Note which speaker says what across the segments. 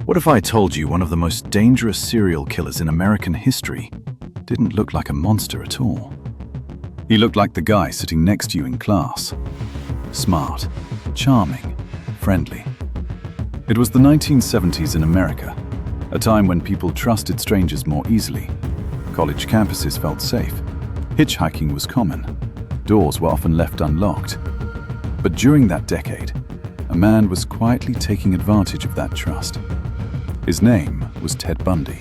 Speaker 1: What if I told you one of the most dangerous serial killers in American history didn't look like a monster at all? He looked like the guy sitting next to you in class. Smart, charming, friendly. It was the 1970s in America, a time when people trusted strangers more easily. College campuses felt safe. Hitchhiking was common. Doors were often left unlocked. But during that decade, a man was quietly taking advantage of that trust. His name was Ted Bundy.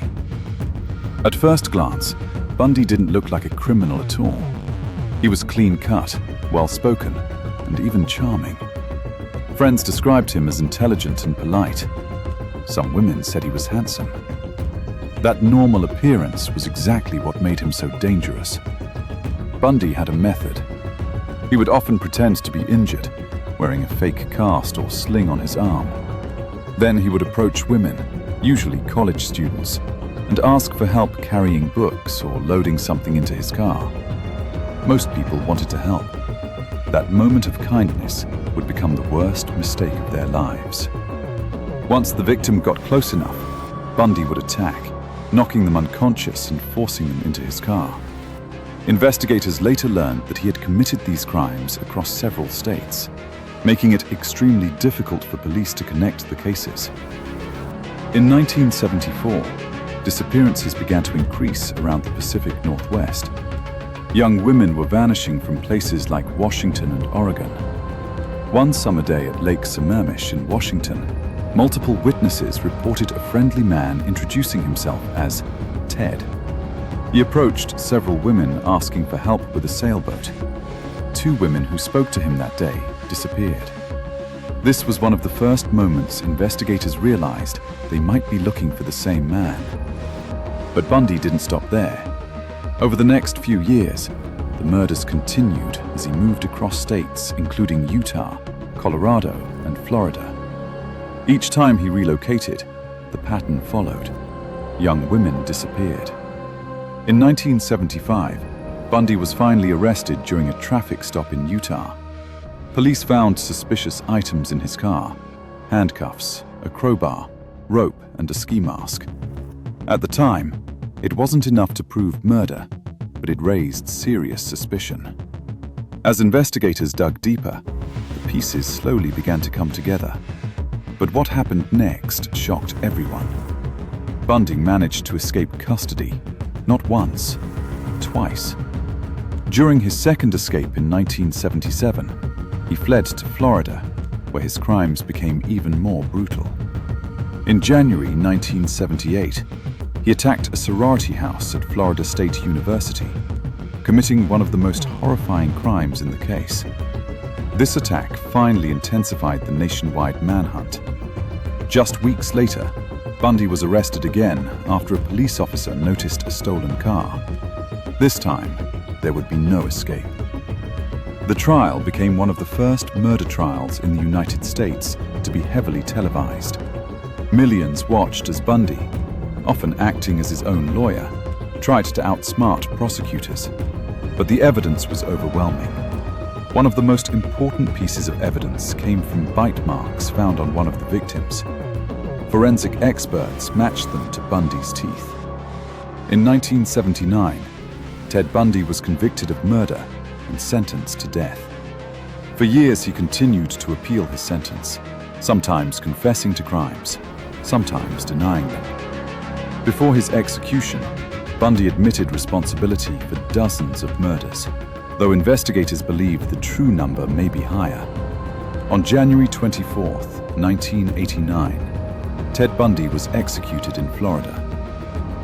Speaker 1: At first glance, Bundy didn't look like a criminal at all. He was clean-cut, well-spoken, and even charming. Friends described him as intelligent and polite. Some women said he was handsome. That normal appearance was exactly what made him so dangerous. Bundy had a method. He would often pretend to be injured, wearing a fake cast or sling on his arm. Then he would approach women, usually college students, and ask for help carrying books or loading something into his car. Most people wanted to help. That moment of kindness would become the worst mistake of their lives. Once the victim got close enough, Bundy would attack, knocking them unconscious and forcing them into his car. Investigators later learned that he had committed these crimes across several states, making it extremely difficult for police to connect the cases. In 1974, disappearances began to increase around the Pacific Northwest. Young women were vanishing from places like Washington and Oregon. One summer day at Lake Sammamish in Washington, multiple witnesses reported a friendly man introducing himself as Ted. He approached several women asking for help with a sailboat. 2 women who spoke to him that day disappeared. This was one of the first moments investigators realized they might be looking for the same man. But Bundy didn't stop there. Over the next few years, the murders continued as he moved across states, including Utah, Colorado, and Florida. Each time he relocated, the pattern followed. Young women disappeared. In 1975, Bundy was finally arrested during a traffic stop in Utah. Police found suspicious items in his car: handcuffs, a crowbar, rope, and a ski mask. At the time, it wasn't enough to prove murder, but it raised serious suspicion. As investigators dug deeper, the pieces slowly began to come together. But what happened next shocked everyone. Bundy managed to escape custody, not once, twice. During his second escape in 1977, he fled to Florida, where his crimes became even more brutal. In January 1978, he attacked a sorority house at Florida State University, committing one of the most horrifying crimes in the case. This attack finally intensified the nationwide manhunt. Just weeks later, Bundy was arrested again after a police officer noticed a stolen car. This time, there would be no escape. The trial became one of the first murder trials in the United States to be heavily televised. Millions watched as Bundy, often acting as his own lawyer, tried to outsmart prosecutors. But the evidence was overwhelming. One of the most important pieces of evidence came from bite marks found on one of the victims. Forensic experts matched them to Bundy's teeth. In 1979, Ted Bundy was convicted of murder and sentenced to death. For years, he continued to appeal his sentence, sometimes confessing to crimes, sometimes denying them. Before his execution, Bundy admitted responsibility for dozens of murders, though investigators believe the true number may be higher. On January 24, 1989, Ted Bundy was executed in Florida.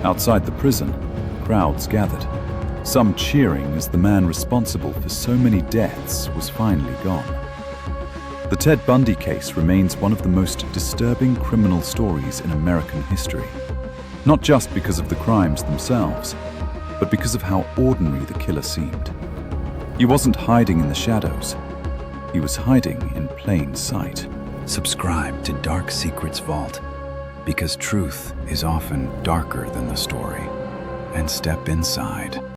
Speaker 1: Outside the prison, crowds gathered, some cheering as the man responsible for so many deaths was finally gone. The Ted Bundy case remains one of the most disturbing criminal stories in American history, not just because of the crimes themselves, but because of how ordinary the killer seemed. He wasn't hiding in the shadows. He was hiding in plain sight.
Speaker 2: Subscribe to Dark Secrets Vault, because truth is often darker than the story. And step inside.